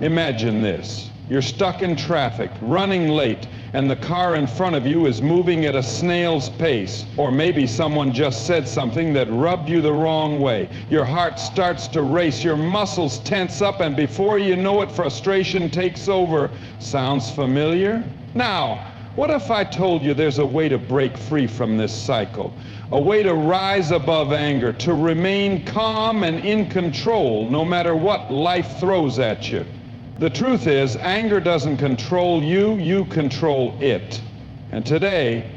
Imagine this. You're stuck in traffic, running late, and the car in front of you is moving at a snail's pace. Or maybe someone just said something that rubbed you the wrong way. Your heart starts to race, your muscles tense up, and before you know it, frustration takes over. Sounds familiar? Now, what if I told you there's a way to break free from this cycle? A way to rise above anger, to remain calm and in control no matter what life throws at you. The truth is, anger doesn't control you, you control it. And today,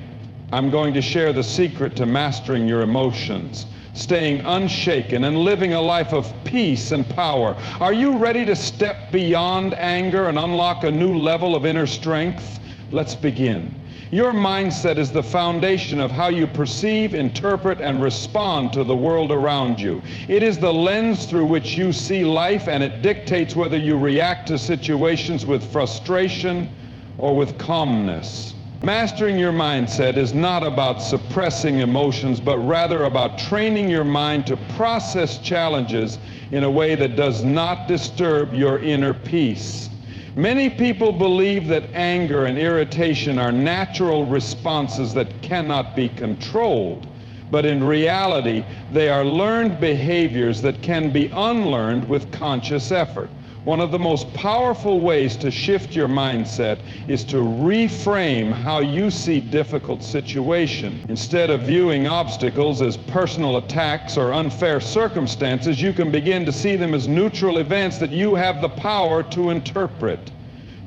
I'm going to share the secret to mastering your emotions, staying unshaken, and living a life of peace and power. Are you ready to step beyond anger and unlock a new level of inner strength? Let's begin. Your mindset is the foundation of how you perceive, interpret, and respond to the world around you. It is the lens through which you see life, and it dictates whether you react to situations with frustration or with calmness. Mastering your mindset is not about suppressing emotions, but rather about training your mind to process challenges in a way that does not disturb your inner peace. Many people believe that anger and irritation are natural responses that cannot be controlled, but in reality, they are learned behaviors that can be unlearned with conscious effort. One of the most powerful ways to shift your mindset is to reframe how you see difficult situations. Instead of viewing obstacles as personal attacks or unfair circumstances, you can begin to see them as neutral events that you have the power to interpret.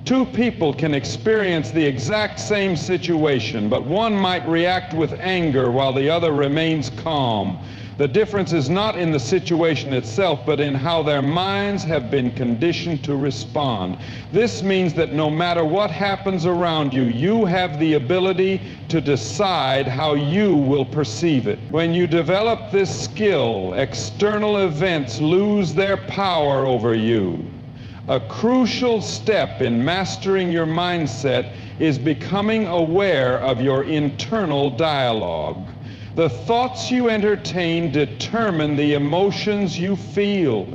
Two people can experience the exact same situation, but one might react with anger while the other remains calm. The difference is not in the situation itself, but in how their minds have been conditioned to respond. This means that no matter what happens around you, you have the ability to decide how you will perceive it. When you develop this skill, external events lose their power over you. A crucial step in mastering your mindset is becoming aware of your internal dialogue. The thoughts you entertain determine the emotions you feel.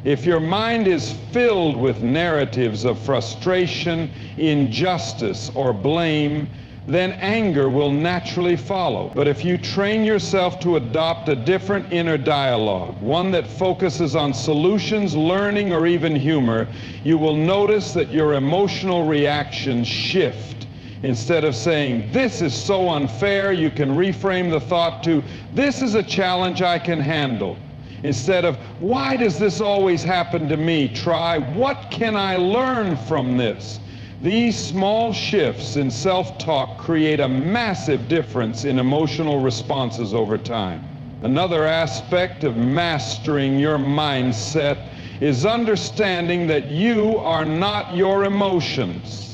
If your mind is filled with narratives of frustration, injustice, or blame, then anger will naturally follow. But if you train yourself to adopt a different inner dialogue, one that focuses on solutions, learning, or even humor, you will notice that your emotional reactions shift. Instead of saying, "This is so unfair," you can reframe the thought to, "This is a challenge I can handle." Instead of, "Why does this always happen to me?" try, "What can I learn from this?" These small shifts in self-talk create a massive difference in emotional responses over time. Another aspect of mastering your mindset is understanding that you are not your emotions.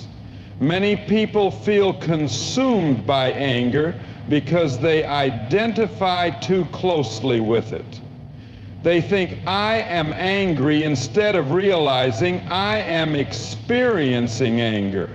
Many people feel consumed by anger because they identify too closely with it. They think, "I am angry," instead of realizing, "I am experiencing anger."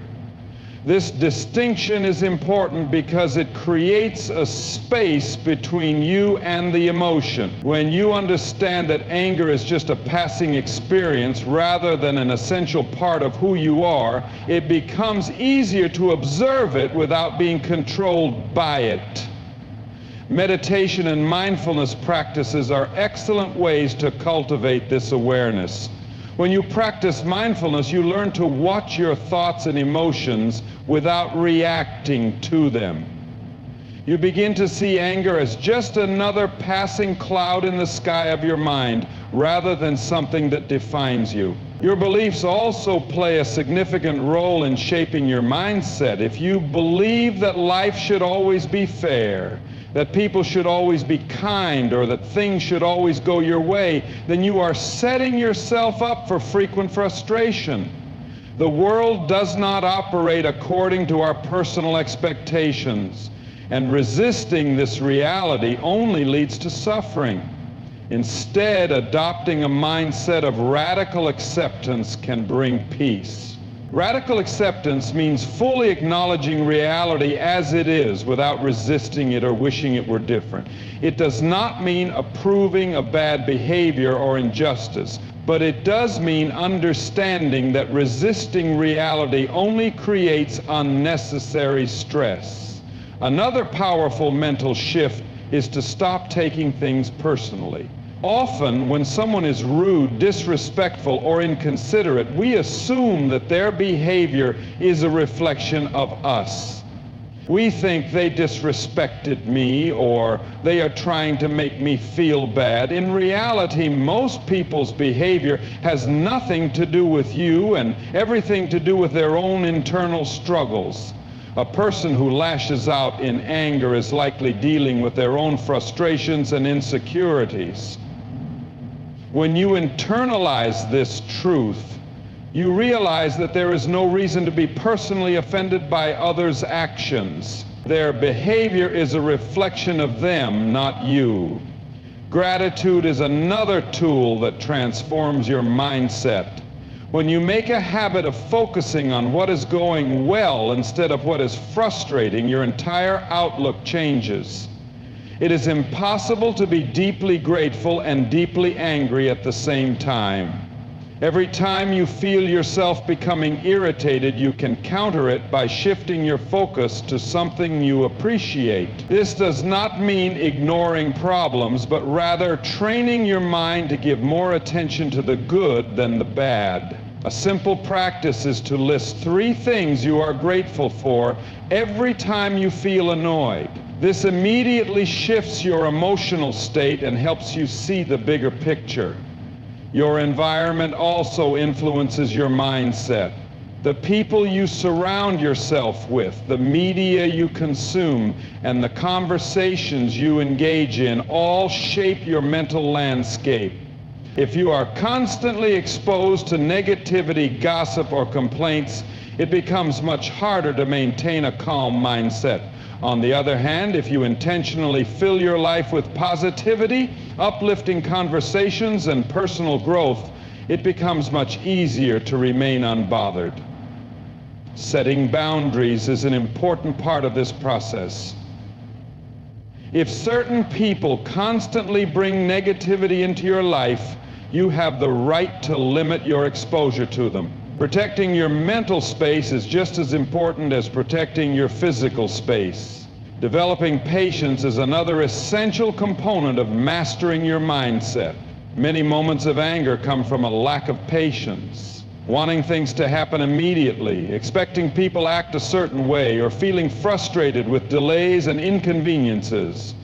This distinction is important because it creates a space between you and the emotion. When you understand that anger is just a passing experience rather than an essential part of who you are, it becomes easier to observe it without being controlled by it. Meditation and mindfulness practices are excellent ways to cultivate this awareness. When you practice mindfulness, you learn to watch your thoughts and emotions without reacting to them. You begin to see anger as just another passing cloud in the sky of your mind, rather than something that defines you. Your beliefs also play a significant role in shaping your mindset. If you believe that life should always be fair, that people should always be kind, or that things should always go your way, then you are setting yourself up for frequent frustration. The world does not operate according to our personal expectations, and resisting this reality only leads to suffering. Instead, adopting a mindset of radical acceptance can bring peace. Radical acceptance means fully acknowledging reality as it is without resisting it or wishing it were different. It does not mean approving of bad behavior or injustice, but it does mean understanding that resisting reality only creates unnecessary stress. Another powerful mental shift is to stop taking things personally. Often, when someone is rude, disrespectful, or inconsiderate, we assume that their behavior is a reflection of us. We think they disrespected me, or they are trying to make me feel bad. In reality, most people's behavior has nothing to do with you and everything to do with their own internal struggles. A person who lashes out in anger is likely dealing with their own frustrations and insecurities. When you internalize this truth, you realize that there is no reason to be personally offended by others' actions. Their behavior is a reflection of them, not you. Gratitude is another tool that transforms your mindset. When you make a habit of focusing on what is going well instead of what is frustrating, your entire outlook changes. It is impossible to be deeply grateful and deeply angry at the same time. Every time you feel yourself becoming irritated, you can counter it by shifting your focus to something you appreciate. This does not mean ignoring problems, but rather training your mind to give more attention to the good than the bad. A simple practice is to list 3 things you are grateful for every time you feel annoyed. This immediately shifts your emotional state and helps you see the bigger picture. Your environment also influences your mindset. The people you surround yourself with, the media you consume, and the conversations you engage in all shape your mental landscape. If you are constantly exposed to negativity, gossip, or complaints, it becomes much harder to maintain a calm mindset. On the other hand, if you intentionally fill your life with positivity, uplifting conversations, and personal growth, it becomes much easier to remain unbothered. Setting boundaries is an important part of this process. If certain people constantly bring negativity into your life, you have the right to limit your exposure to them. Protecting your mental space is just as important as protecting your physical space. Developing patience is another essential component of mastering your mindset. Many moments of anger come from a lack of patience. Wanting things to happen immediately, expecting people act a certain way, or feeling frustrated with delays and inconveniences.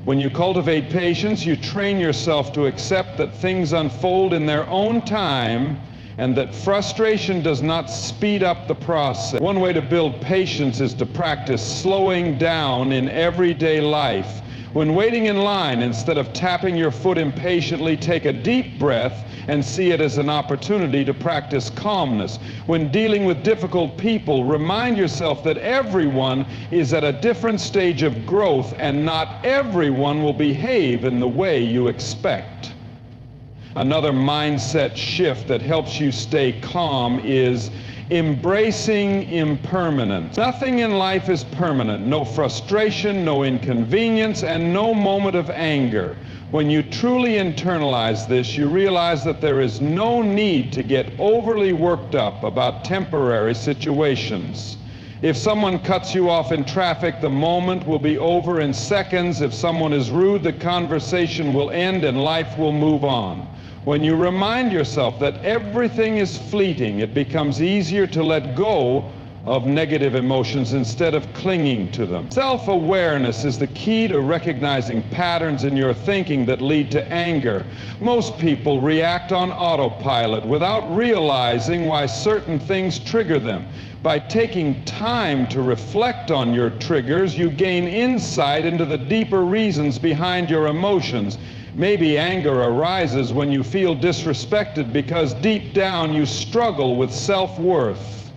When you cultivate patience, you train yourself to accept that things unfold in their own time and that frustration does not speed up the process. One way to build patience is to practice slowing down in everyday life. When waiting in line, instead of tapping your foot impatiently, take a deep breath and see it as an opportunity to practice calmness. When dealing with difficult people, remind yourself that everyone is at a different stage of growth and not everyone will behave in the way you expect. Another mindset shift that helps you stay calm is embracing impermanence. Nothing in life is permanent. No frustration, no inconvenience, and no moment of anger. When you truly internalize this, you realize that there is no need to get overly worked up about temporary situations. If someone cuts you off in traffic, the moment will be over in seconds. If someone is rude, the conversation will end and life will move on. When you remind yourself that everything is fleeting, it becomes easier to let go of negative emotions instead of clinging to them. Self-awareness is the key to recognizing patterns in your thinking that lead to anger. Most people react on autopilot without realizing why certain things trigger them. By taking time to reflect on your triggers, you gain insight into the deeper reasons behind your emotions. Maybe anger arises when you feel disrespected because deep down you struggle with self-worth.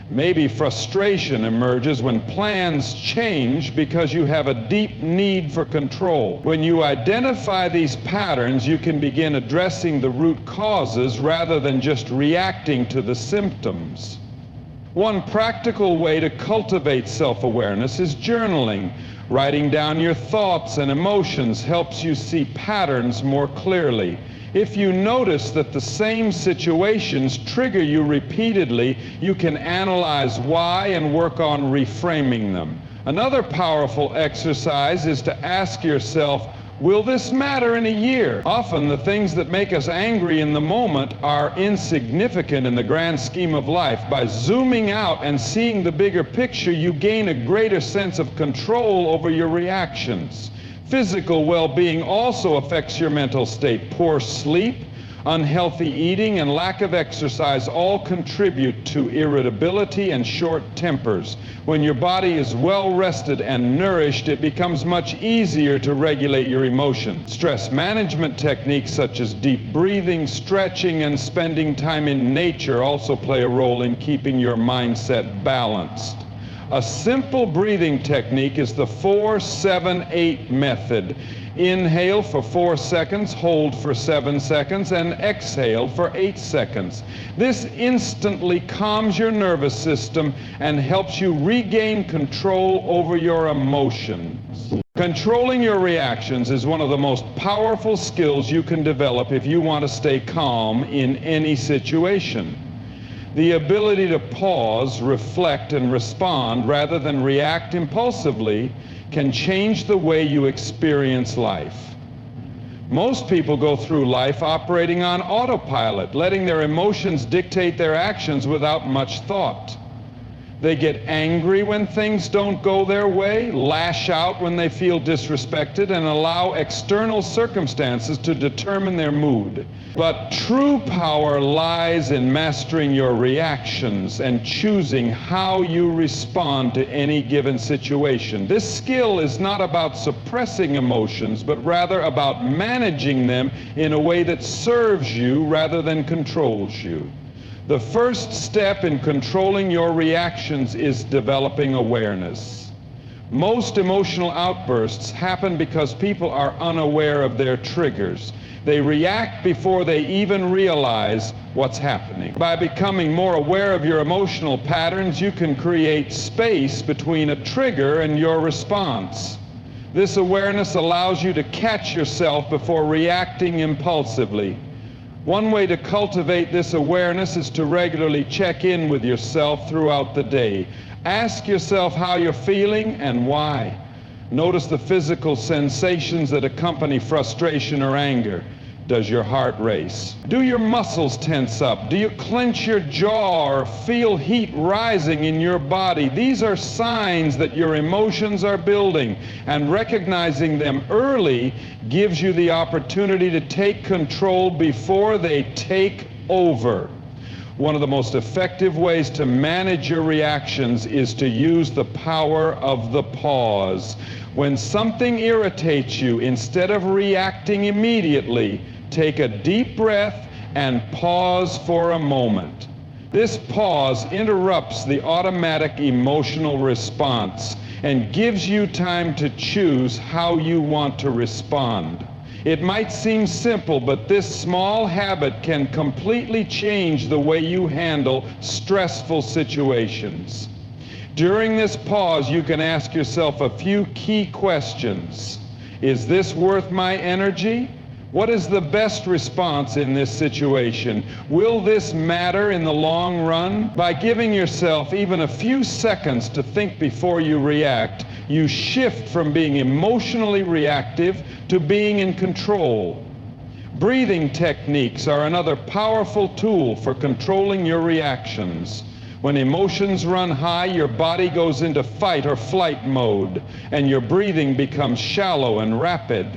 Maybe frustration emerges when plans change because you have a deep need for control. When you identify these patterns, you can begin addressing the root causes rather than just reacting to the symptoms. One practical way to cultivate self-awareness is journaling. Writing down your thoughts and emotions helps you see patterns more clearly. If you notice that the same situations trigger you repeatedly, you can analyze why and work on reframing them. Another powerful exercise is to ask yourself, will this matter in a year? Often the things that make us angry in the moment are insignificant in the grand scheme of life. By zooming out and seeing the bigger picture, you gain a greater sense of control over your reactions. Physical well-being also affects your mental state. Poor sleep, unhealthy eating, and lack of exercise all contribute to irritability and short tempers. When your body is well rested and nourished, it becomes much easier to regulate your emotions. Stress management techniques such as deep breathing, stretching, and spending time in nature also play a role in keeping your mindset balanced. A simple breathing technique is the 4-7-8 method. Inhale for 4 seconds, hold for 7 seconds, and exhale for 8 seconds. This instantly calms your nervous system and helps you regain control over your emotions. Controlling your reactions is one of the most powerful skills you can develop if you want to stay calm in any situation. The ability to pause, reflect, and respond rather than react impulsively can change the way you experience life. Most people go through life operating on autopilot, letting their emotions dictate their actions without much thought. They get angry when things don't go their way, lash out when they feel disrespected, and allow external circumstances to determine their mood. But true power lies in mastering your reactions and choosing how you respond to any given situation. This skill is not about suppressing emotions, but rather about managing them in a way that serves you rather than controls you. The first step in controlling your reactions is developing awareness. Most emotional outbursts happen because people are unaware of their triggers. They react before they even realize what's happening. By becoming more aware of your emotional patterns, you can create space between a trigger and your response. This awareness allows you to catch yourself before reacting impulsively. One way to cultivate this awareness is to regularly check in with yourself throughout the day. Ask yourself how you're feeling and why. Notice the physical sensations that accompany frustration or anger. Does your heart race? Do your muscles tense up? Do you clench your jaw or feel heat rising in your body? These are signs that your emotions are building, and recognizing them early gives you the opportunity to take control before they take over. One of the most effective ways to manage your reactions is to use the power of the pause. When something irritates you, instead of reacting immediately, take a deep breath and pause for a moment. This pause interrupts the automatic emotional response and gives you time to choose how you want to respond. It might seem simple, but this small habit can completely change the way you handle stressful situations. During this pause, you can ask yourself a few key questions. Is this worth my energy? What is the best response in this situation? Will this matter in the long run? By giving yourself even a few seconds to think before you react, you shift from being emotionally reactive to being in control. Breathing techniques are another powerful tool for controlling your reactions. When emotions run high, your body goes into fight or flight mode, and your breathing becomes shallow and rapid.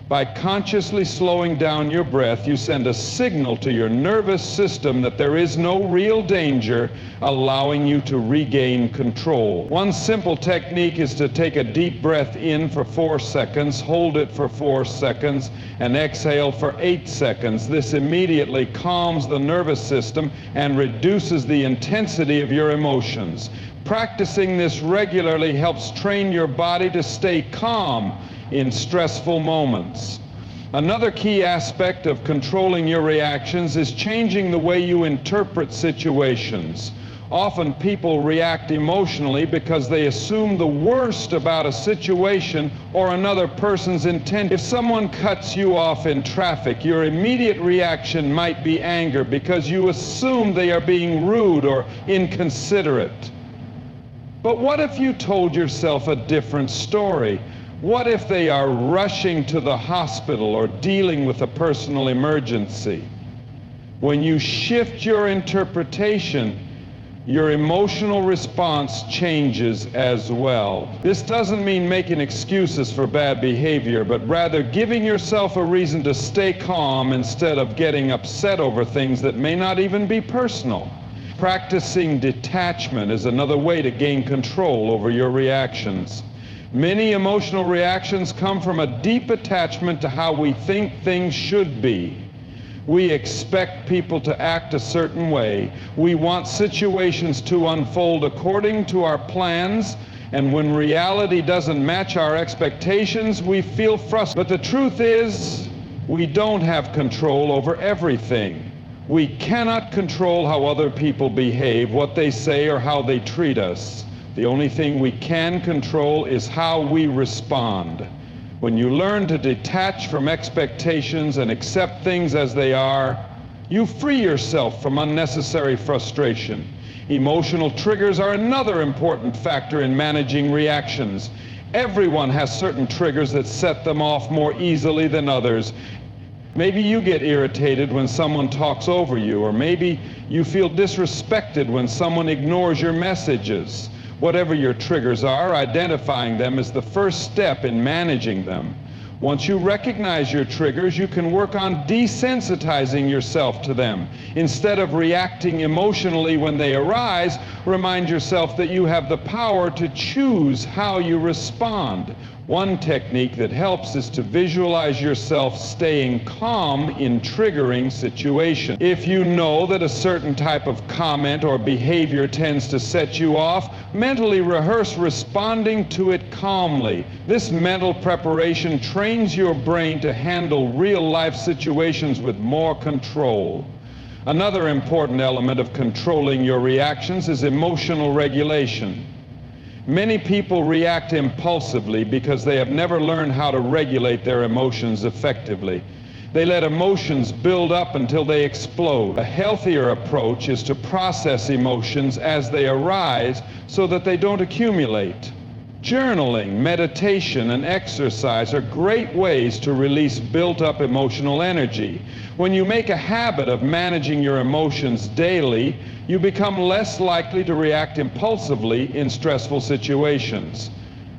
By consciously slowing down your breath, you send a signal to your nervous system that there is no real danger, allowing you to regain control. One simple technique is to take a deep breath in for 4 seconds, hold it for 4 seconds, and exhale for 8 seconds. This immediately calms the nervous system and reduces the intensity of your emotions. Practicing this regularly helps train your body to stay calm in stressful moments. Another key aspect of controlling your reactions is changing the way you interpret situations. Often people react emotionally because they assume the worst about a situation or another person's intent. If someone cuts you off in traffic, your immediate reaction might be anger because you assume they are being rude or inconsiderate. But what if you told yourself a different story? What if they are rushing to the hospital or dealing with a personal emergency? When you shift your interpretation, your emotional response changes as well. This doesn't mean making excuses for bad behavior, but rather giving yourself a reason to stay calm instead of getting upset over things that may not even be personal. Practicing detachment is another way to gain control over your reactions. Many emotional reactions come from a deep attachment to how we think things should be. We expect people to act a certain way. We want situations to unfold according to our plans, and when reality doesn't match our expectations, we feel frustrated. But the truth is, we don't have control over everything. We cannot control how other people behave, what they say, or how they treat us. The only thing we can control is how we respond. When you learn to detach from expectations and accept things as they are, you free yourself from unnecessary frustration. Emotional triggers are another important factor in managing reactions. Everyone has certain triggers that set them off more easily than others. Maybe you get irritated when someone talks over you, or maybe you feel disrespected when someone ignores your messages. Whatever your triggers are, identifying them is the first step in managing them. Once you recognize your triggers, you can work on desensitizing yourself to them. Instead of reacting emotionally when they arise, remind yourself that you have the power to choose how you respond. One technique that helps is to visualize yourself staying calm in triggering situations. If you know that a certain type of comment or behavior tends to set you off, mentally rehearse responding to it calmly. This mental preparation trains your brain to handle real-life situations with more control. Another important element of controlling your reactions is emotional regulation. Many people react impulsively because they have never learned how to regulate their emotions effectively. They let emotions build up until they explode. A healthier approach is to process emotions as they arise so that they don't accumulate. Journaling, meditation, and exercise are great ways to release built-up emotional energy. When you make a habit of managing your emotions daily, you become less likely to react impulsively in stressful situations.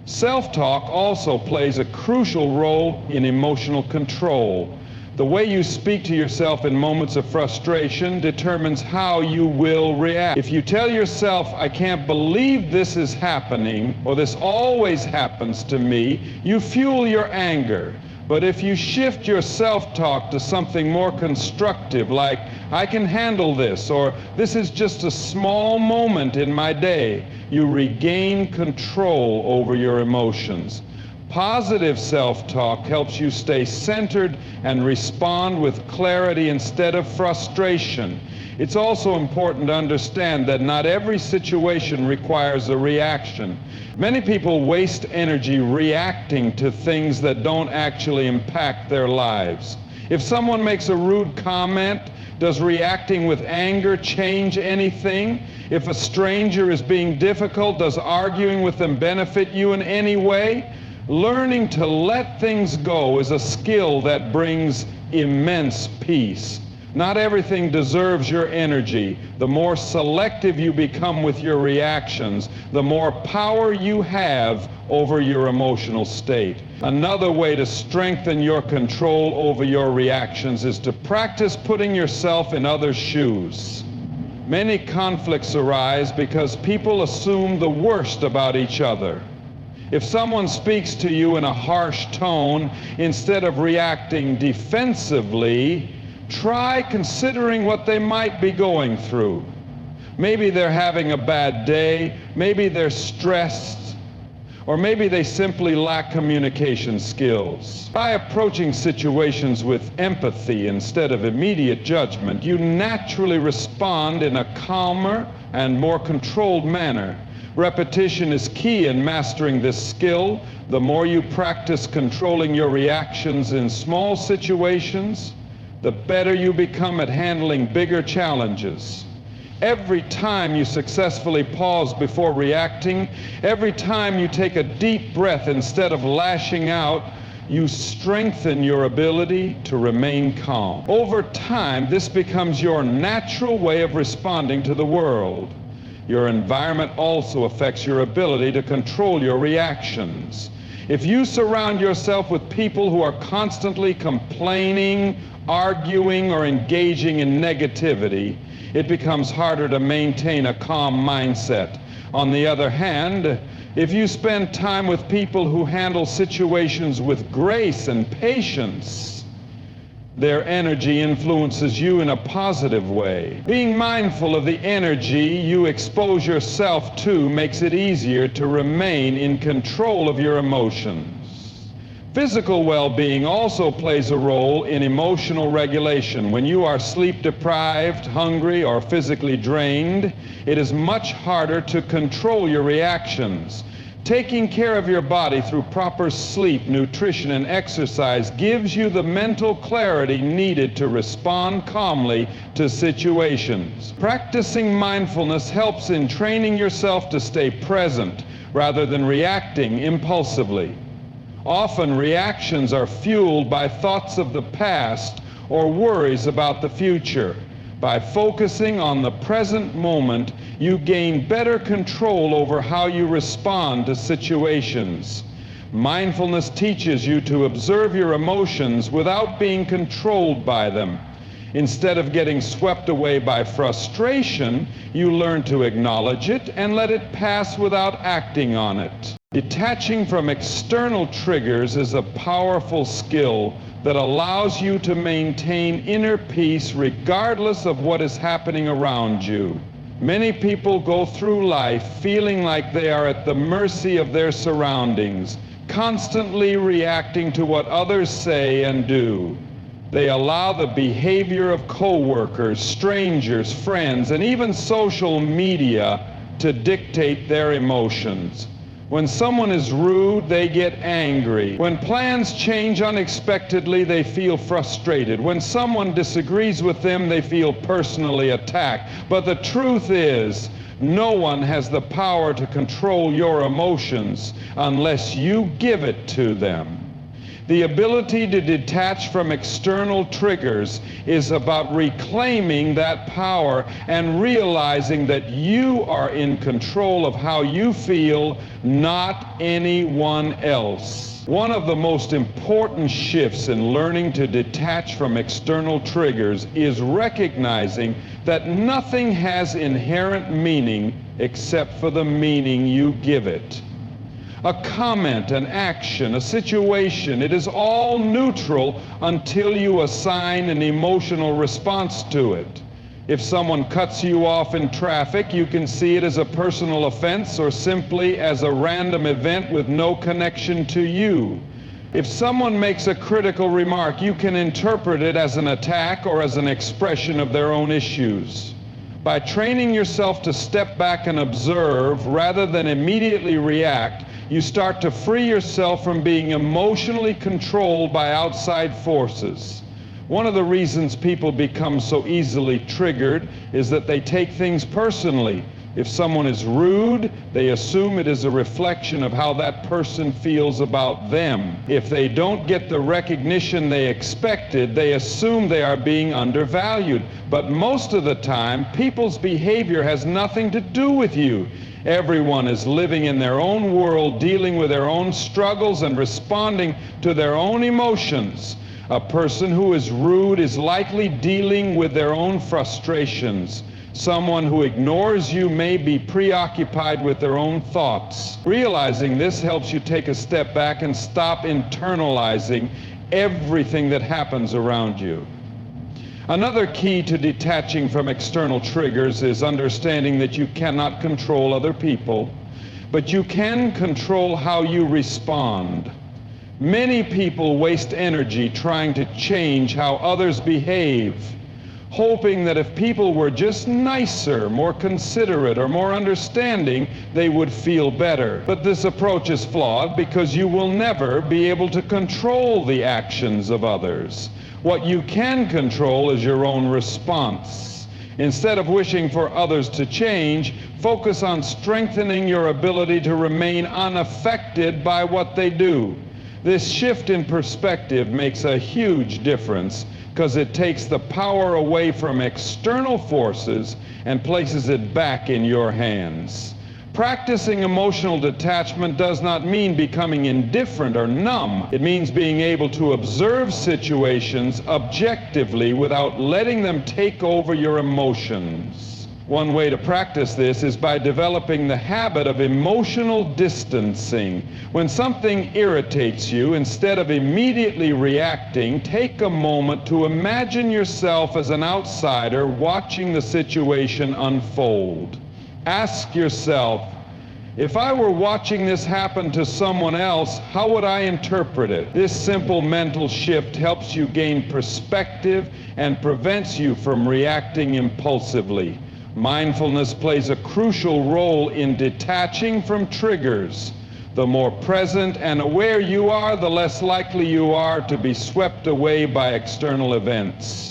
Self-talk also plays a crucial role in emotional control. The way you speak to yourself in moments of frustration determines how you will react. If you tell yourself, "I can't believe this is happening," or "this always happens to me," you fuel your anger. But if you shift your self-talk to something more constructive, like, "I can handle this," or "this is just a small moment in my day," you regain control over your emotions. Positive self-talk helps you stay centered and respond with clarity instead of frustration. It's also important to understand that not every situation requires a reaction. Many people waste energy reacting to things that don't actually impact their lives. If someone makes a rude comment, does reacting with anger change anything? If a stranger is being difficult, does arguing with them benefit you in any way? Learning to let things go is a skill that brings immense peace. Not everything deserves your energy. The more selective you become with your reactions, the more power you have over your emotional state. Another way to strengthen your control over your reactions is to practice putting yourself in others' shoes. Many conflicts arise because people assume the worst about each other. If someone speaks to you in a harsh tone, instead of reacting defensively, try considering what they might be going through. Maybe they're having a bad day, maybe they're stressed. Or maybe they simply lack communication skills. By approaching situations with empathy instead of immediate judgment, you naturally respond in a calmer and more controlled manner. Repetition is key in mastering this skill. The more you practice controlling your reactions in small situations, the better you become at handling bigger challenges. Every time you successfully pause before reacting, every time you take a deep breath instead of lashing out, you strengthen your ability to remain calm. Over time, this becomes your natural way of responding to the world. Your environment also affects your ability to control your reactions. If you surround yourself with people who are constantly complaining, arguing, or engaging in negativity, it becomes harder to maintain a calm mindset. On the other hand, if you spend time with people who handle situations with grace and patience, their energy influences you in a positive way. Being mindful of the energy you expose yourself to makes it easier to remain in control of your emotions. Physical well-being also plays a role in emotional regulation. When you are sleep-deprived, hungry, or physically drained, it is much harder to control your reactions. Taking care of your body through proper sleep, nutrition, and exercise gives you the mental clarity needed to respond calmly to situations. Practicing mindfulness helps in training yourself to stay present rather than reacting impulsively. Often reactions are fueled by thoughts of the past or worries about the future. By focusing on the present moment, you gain better control over how you respond to situations. Mindfulness teaches you to observe your emotions without being controlled by them. Instead of getting swept away by frustration, you learn to acknowledge it and let it pass without acting on it. Detaching from external triggers is a powerful skill that allows you to maintain inner peace regardless of what is happening around you. Many people go through life feeling like they are at the mercy of their surroundings, constantly reacting to what others say and do. They allow the behavior of coworkers, strangers, friends, and even social media to dictate their emotions. When someone is rude, they get angry. When plans change unexpectedly, they feel frustrated. When someone disagrees with them, they feel personally attacked. But the truth is, no one has the power to control your emotions unless you give it to them. The ability to detach from external triggers is about reclaiming that power and realizing that you are in control of how you feel, not anyone else. One of the most important shifts in learning to detach from external triggers is recognizing that nothing has inherent meaning except for the meaning you give it. A comment, an action, a situation, it is all neutral until you assign an emotional response to it. If someone cuts you off in traffic, you can see it as a personal offense or simply as a random event with no connection to you. If someone makes a critical remark, you can interpret it as an attack or as an expression of their own issues. By training yourself to step back and observe rather than immediately react, you start to free yourself from being emotionally controlled by outside forces. One of the reasons people become so easily triggered is that they take things personally. If someone is rude, they assume it is a reflection of how that person feels about them. If they don't get the recognition they expected, they assume they are being undervalued. But most of the time, people's behavior has nothing to do with you. Everyone is living in their own world, dealing with their own struggles and responding to their own emotions. A person who is rude is likely dealing with their own frustrations. Someone who ignores you may be preoccupied with their own thoughts. Realizing this helps you take a step back and stop internalizing everything that happens around you. Another key to detaching from external triggers is understanding that you cannot control other people. but you can control how you respond. Many people waste energy trying to change how others behave, hoping that if people were just nicer, more considerate, or more understanding, they would feel better. But this approach is flawed because you will never be able to control the actions of others. What you can control is your own response. Instead of wishing for others to change, focus on strengthening your ability to remain unaffected by what they do. This shift in perspective makes a huge difference because it takes the power away from external forces and places it back in your hands. Practicing emotional detachment does not mean becoming indifferent or numb. It means being able to observe situations objectively without letting them take over your emotions. One way to practice this is by developing the habit of emotional distancing. When something irritates you, instead of immediately reacting, take a moment to imagine yourself as an outsider watching the situation unfold. Ask yourself, if I were watching this happen to someone else, how would I interpret it? This simple mental shift helps you gain perspective and prevents you from reacting impulsively. Mindfulness plays a crucial role in detaching from triggers. The more present and aware you are, the less likely you are to be swept away by external events.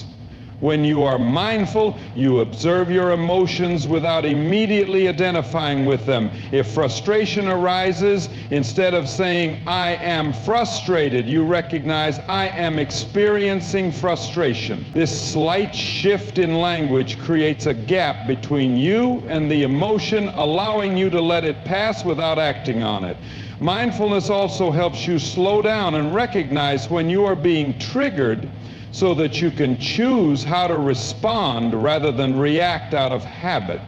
When you are mindful, you observe your emotions without immediately identifying with them. If frustration arises, instead of saying, "I am frustrated," you recognize, "I am experiencing frustration." This slight shift in language creates a gap between you and the emotion, allowing you to let it pass without acting on it. Mindfulness also helps you slow down and recognize when you are being triggered, so that you can choose how to respond rather than react out of habit.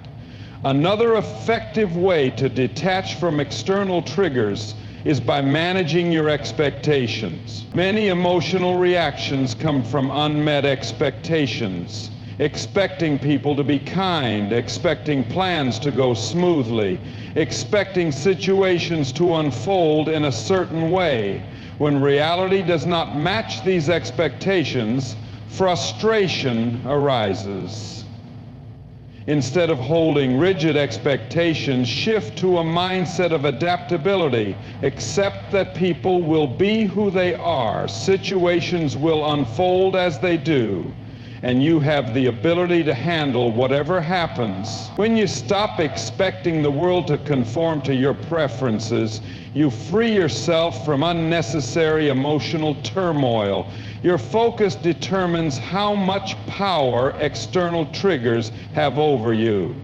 Another effective way to detach from external triggers is by managing your expectations. Many emotional reactions come from unmet expectations. Expecting people to be kind, expecting plans to go smoothly, expecting situations to unfold in a certain way. When reality does not match these expectations, frustration arises. Instead of holding rigid expectations, shift to a mindset of adaptability. Accept that people will be who they are. Situations will unfold as they do, and you have the ability to handle whatever happens. When you stop expecting the world to conform to your preferences, you free yourself from unnecessary emotional turmoil. Your focus determines how much power external triggers have over you.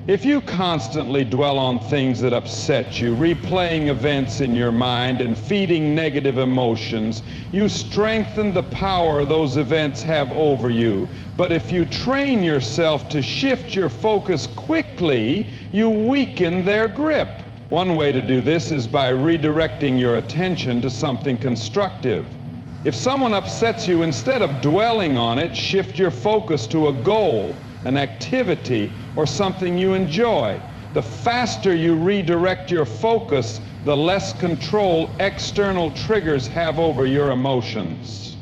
If you constantly dwell on things that upset you, replaying events in your mind and feeding negative emotions, you strengthen the power those events have over you. But if you train yourself to shift your focus quickly, you weaken their grip. One way to do this is by redirecting your attention to something constructive. If someone upsets you, instead of dwelling on it, shift your focus to a goal, an activity, or something you enjoy. The faster you redirect your focus, the less control external triggers have over your emotions.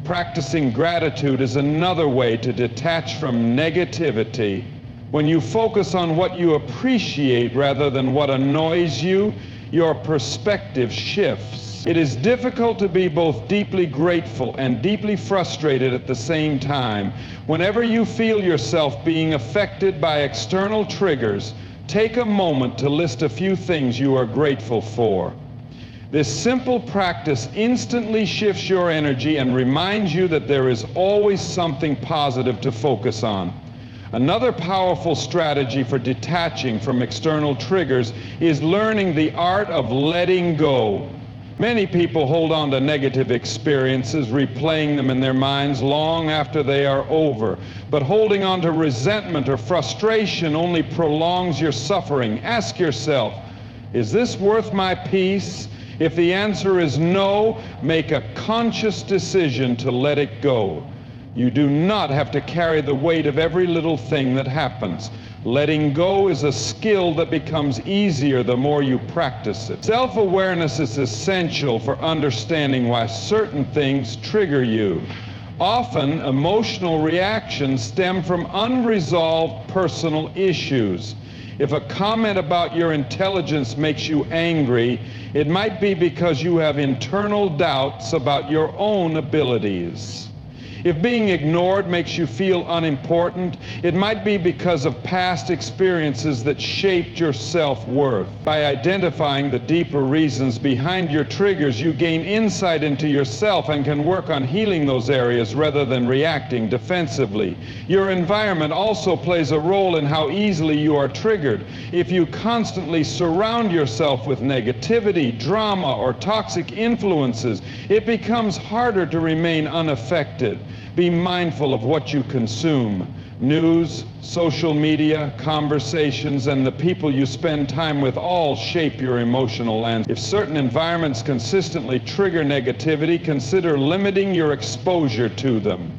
Practicing gratitude is another way to detach from negativity. When you focus on what you appreciate rather than what annoys you, your perspective shifts. It is difficult to be both deeply grateful and deeply frustrated at the same time. Whenever you feel yourself being affected by external triggers, take a moment to list a few things you are grateful for. This simple practice instantly shifts your energy and reminds you that there is always something positive to focus on. Another powerful strategy for detaching from external triggers is learning the art of letting go. Many people hold on to negative experiences, replaying them in their minds long after they are over. But holding on to resentment or frustration only prolongs your suffering. Ask yourself, is this worth my peace? If the answer is no, make a conscious decision to let it go. You do not have to carry the weight of every little thing that happens. Letting go is a skill that becomes easier the more you practice it. Self-awareness is essential for understanding why certain things trigger you. Often, emotional reactions stem from unresolved personal issues. If a comment about your intelligence makes you angry, it might be because you have internal doubts about your own abilities. If being ignored makes you feel unimportant, it might be because of past experiences that shaped your self-worth. By identifying the deeper reasons behind your triggers, you gain insight into yourself and can work on healing those areas rather than reacting defensively. Your environment also plays a role in how easily you are triggered. If you constantly surround yourself with negativity, drama, or toxic influences, it becomes harder to remain unaffected. Be mindful of what you consume. News, social media, conversations, and the people you spend time with all shape your emotional landscape. If certain environments consistently trigger negativity, consider limiting your exposure to them.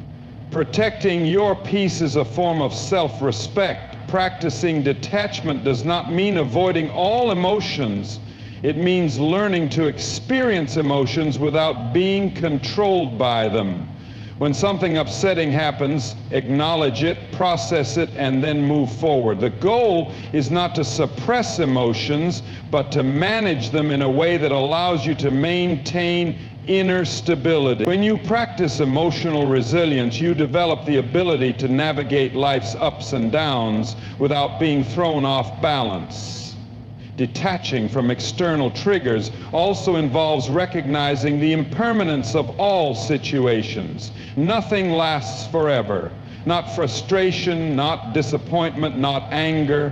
Protecting your peace is a form of self-respect. Practicing detachment does not mean avoiding all emotions. It means learning to experience emotions without being controlled by them. When something upsetting happens, acknowledge it, process it, and then move forward. The goal is not to suppress emotions, but to manage them in a way that allows you to maintain inner stability. When you practice emotional resilience, you develop the ability to navigate life's ups and downs without being thrown off balance. Detaching from external triggers also involves recognizing the impermanence of all situations. Nothing lasts forever. Not frustration, not disappointment, not anger.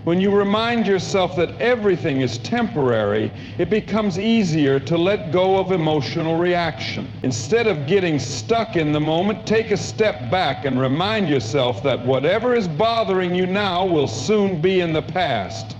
When you remind yourself that everything is temporary, it becomes easier to let go of emotional reaction. Instead of getting stuck in the moment, take a step back and remind yourself that whatever is bothering you now will soon be in the past.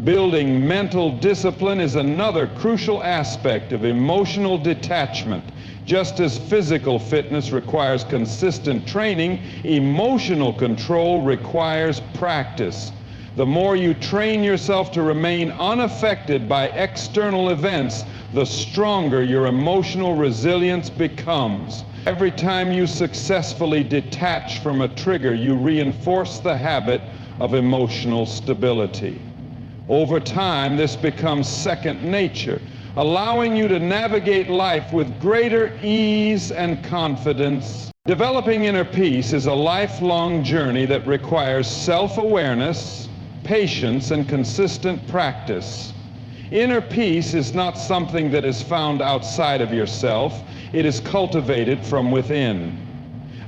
Building mental discipline is another crucial aspect of emotional detachment. Just as physical fitness requires consistent training, emotional control requires practice. The more you train yourself to remain unaffected by external events, the stronger your emotional resilience becomes. Every time you successfully detach from a trigger, you reinforce the habit of emotional stability. Over time, this becomes second nature, allowing you to navigate life with greater ease and confidence. Developing inner peace is a lifelong journey that requires self-awareness, patience, and consistent practice. Inner peace is not something that is found outside of yourself. It is cultivated from within.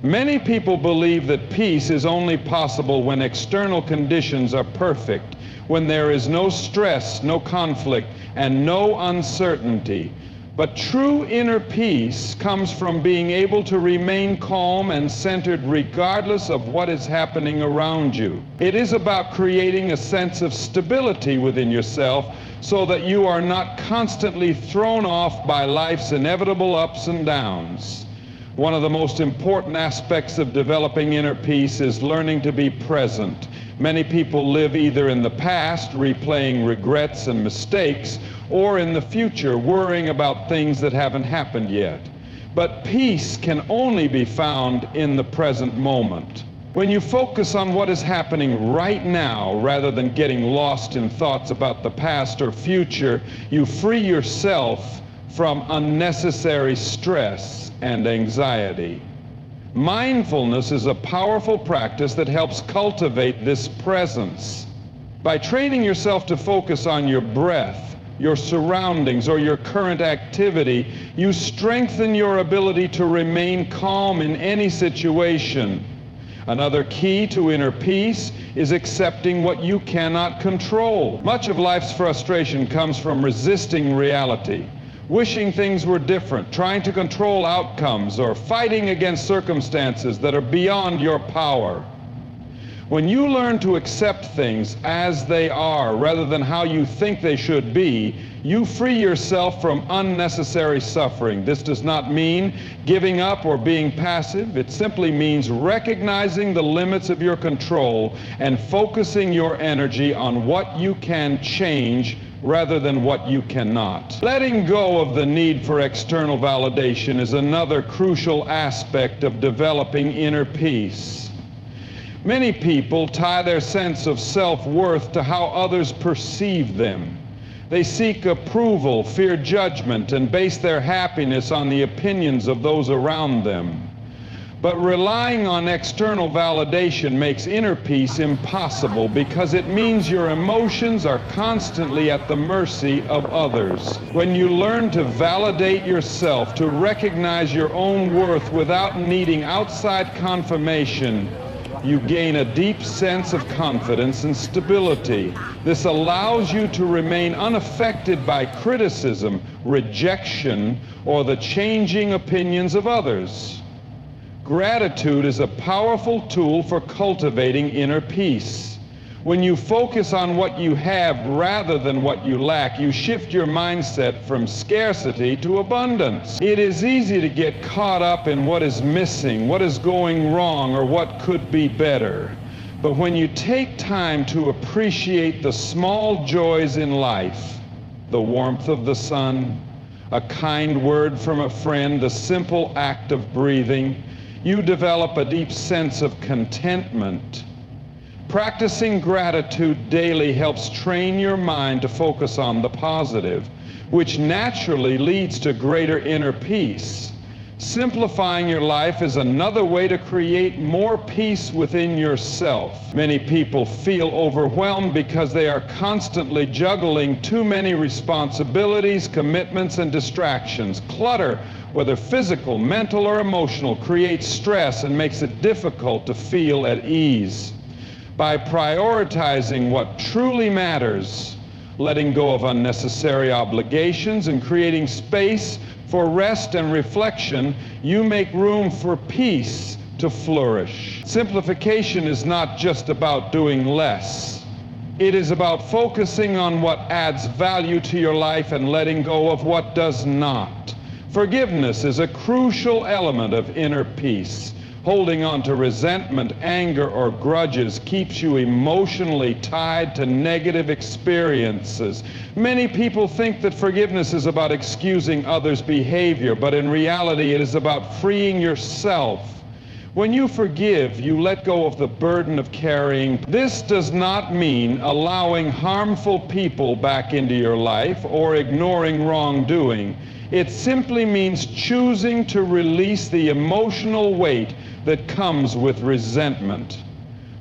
Many people believe that peace is only possible when external conditions are perfect, when there is no stress, no conflict, and no uncertainty. But true inner peace comes from being able to remain calm and centered regardless of what is happening around you. It is about creating a sense of stability within yourself so that you are not constantly thrown off by life's inevitable ups and downs. One of the most important aspects of developing inner peace is learning to be present. Many people live either in the past, replaying regrets and mistakes, or in the future, worrying about things that haven't happened yet. But peace can only be found in the present moment. When you focus on what is happening right now, rather than getting lost in thoughts about the past or future, you free yourself from unnecessary stress and anxiety. Mindfulness is a powerful practice that helps cultivate this presence. By training yourself to focus on your breath, your surroundings, or your current activity, you strengthen your ability to remain calm in any situation. Another key to inner peace is accepting what you cannot control. Much of life's frustration comes from resisting reality, wishing things were different, trying to control outcomes, or fighting against circumstances that are beyond your power. When you learn to accept things as they are rather than how you think they should be, you free yourself from unnecessary suffering. This does not mean giving up or being passive. It simply means recognizing the limits of your control and focusing your energy on what you can change rather than what you cannot. Letting go of the need for external validation is another crucial aspect of developing inner peace. Many people tie their sense of self-worth to how others perceive them. They seek approval, fear judgment, and base their happiness on the opinions of those around them. But relying on external validation makes inner peace impossible because it means your emotions are constantly at the mercy of others. When you learn to validate yourself, to recognize your own worth without needing outside confirmation, you gain a deep sense of confidence and stability. This allows you to remain unaffected by criticism, rejection, or the changing opinions of others. Gratitude is a powerful tool for cultivating inner peace. When you focus on what you have rather than what you lack, you shift your mindset from scarcity to abundance. It is easy to get caught up in what is missing, what is going wrong, or what could be better. But when you take time to appreciate the small joys in life, the warmth of the sun, a kind word from a friend, the simple act of breathing, you develop a deep sense of contentment. Practicing gratitude daily helps train your mind to focus on the positive, which naturally leads to greater inner peace. Simplifying your life is another way to create more peace within yourself. Many people feel overwhelmed because they are constantly juggling too many responsibilities, commitments, and distractions. Clutter, whether physical, mental, or emotional, creates stress and makes it difficult to feel at ease. By prioritizing what truly matters, letting go of unnecessary obligations, and creating space for rest and reflection, you make room for peace to flourish. Simplification is not just about doing less. It is about focusing on what adds value to your life and letting go of what does not. Forgiveness is a crucial element of inner peace. Holding on to resentment, anger, or grudges keeps you emotionally tied to negative experiences. Many people think that forgiveness is about excusing others' behavior, but in reality it is about freeing yourself. When you forgive, you let go of the burden of carrying. This does not mean allowing harmful people back into your life or ignoring wrongdoing. It simply means choosing to release the emotional weight that comes with resentment.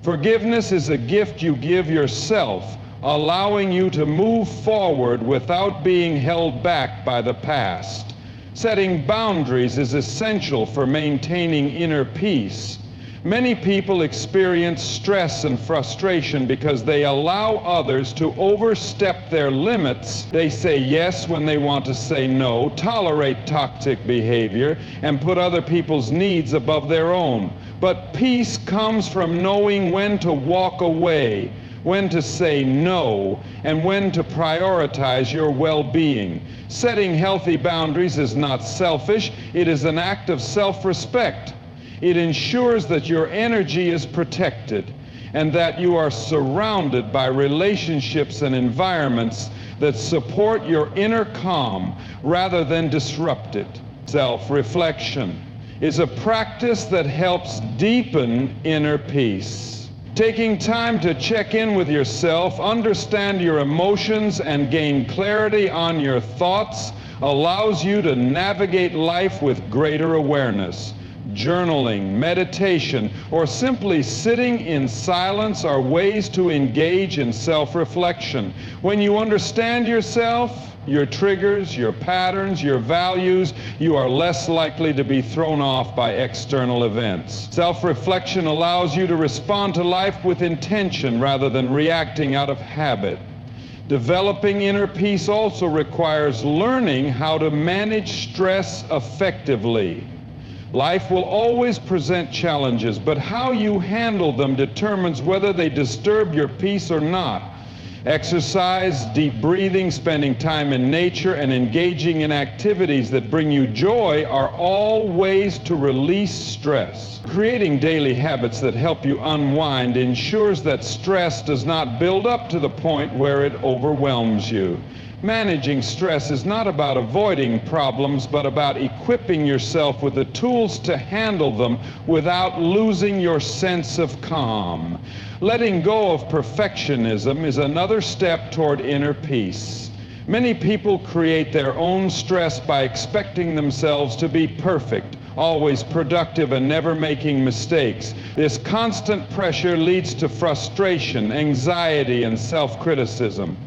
Forgiveness is a gift you give yourself, allowing you to move forward without being held back by the past. Setting boundaries is essential for maintaining inner peace. Many people experience stress and frustration because they allow others to overstep their limits. They say yes when they want to say no, tolerate toxic behavior, and put other people's needs above their own. But peace comes from knowing when to walk away, when to say no, and when to prioritize your well-being. Setting healthy boundaries is not selfish, it is an act of self-respect. It ensures that your energy is protected and that you are surrounded by relationships and environments that support your inner calm rather than disrupt it. Self-reflection is a practice that helps deepen inner peace. Taking time to check in with yourself, understand your emotions, and gain clarity on your thoughts allows you to navigate life with greater awareness. Journaling, meditation, or simply sitting in silence are ways to engage in self-reflection. When you understand yourself, your triggers, your patterns, your values, you are less likely to be thrown off by external events. Self-reflection allows you to respond to life with intention rather than reacting out of habit. Developing inner peace also requires learning how to manage stress effectively. Life will always present challenges, but how you handle them determines whether they disturb your peace or not. Exercise, deep breathing, spending time in nature, and engaging in activities that bring you joy are all ways to release stress. Creating daily habits that help you unwind ensures that stress does not build up to the point where it overwhelms you. Managing stress is not about avoiding problems, but about equipping yourself with the tools to handle them without losing your sense of calm. Letting go of perfectionism is another step toward inner peace. Many people create their own stress by expecting themselves to be perfect, always productive and never making mistakes. This constant pressure leads to frustration, anxiety, and self-criticism.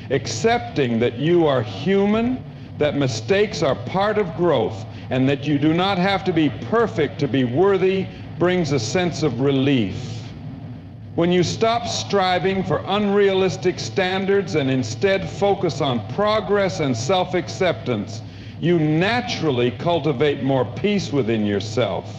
Accepting that you are human, that mistakes are part of growth, and that you do not have to be perfect to be worthy brings a sense of relief. When you stop striving for unrealistic standards and instead focus on progress and self-acceptance, you naturally cultivate more peace within yourself.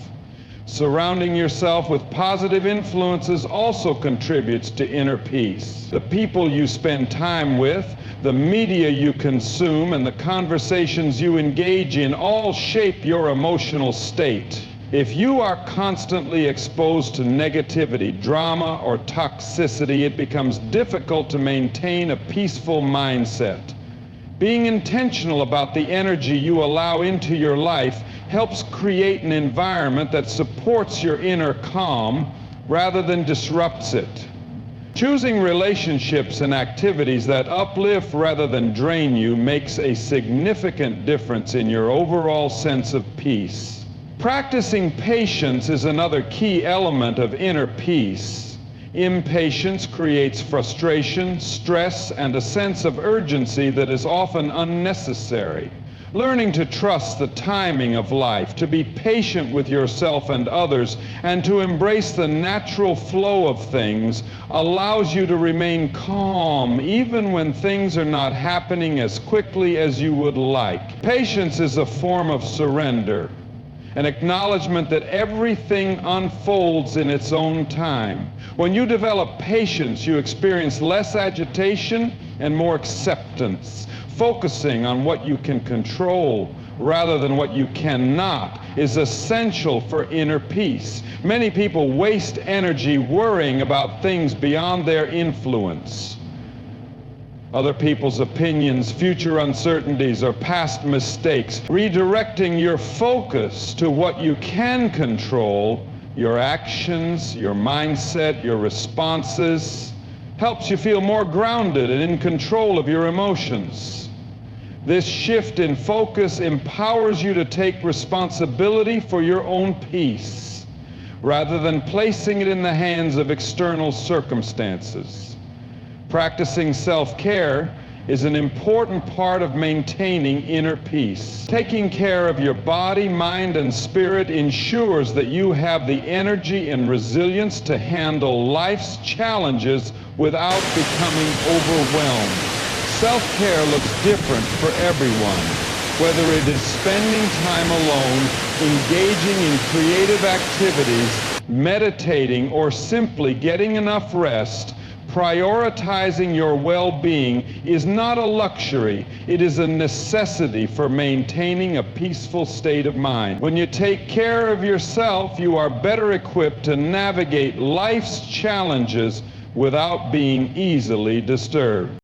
Surrounding yourself with positive influences also contributes to inner peace. The people you spend time with, the media you consume, and the conversations you engage in all shape your emotional state. If you are constantly exposed to negativity, drama, or toxicity, it becomes difficult to maintain a peaceful mindset. Being intentional about the energy you allow into your life helps create an environment that supports your inner calm rather than disrupts it. Choosing relationships and activities that uplift rather than drain you makes a significant difference in your overall sense of peace. Practicing patience is another key element of inner peace. Impatience creates frustration, stress, and a sense of urgency that is often unnecessary. Learning to trust the timing of life, to be patient with yourself and others, and to embrace the natural flow of things allows you to remain calm even when things are not happening as quickly as you would like. Patience is a form of surrender, an acknowledgement that everything unfolds in its own time. When you develop patience, you experience less agitation and more acceptance. Focusing on what you can control rather than what you cannot is essential for inner peace. Many people waste energy worrying about things beyond their influence. Other people's opinions, future uncertainties, or past mistakes. Redirecting your focus to what you can control, your actions, your mindset, your responses, helps you feel more grounded and in control of your emotions. This shift in focus empowers you to take responsibility for your own peace, rather than placing it in the hands of external circumstances. Practicing self-care is an important part of maintaining inner peace. Taking care of your body, mind, and spirit ensures that you have the energy and resilience to handle life's challenges without becoming overwhelmed. Self-care looks different for everyone, whether it is spending time alone, engaging in creative activities, meditating, or simply getting enough rest. Prioritizing your well-being is not a luxury, it is a necessity for maintaining a peaceful state of mind. When you take care of yourself, you are better equipped to navigate life's challenges without being easily disturbed.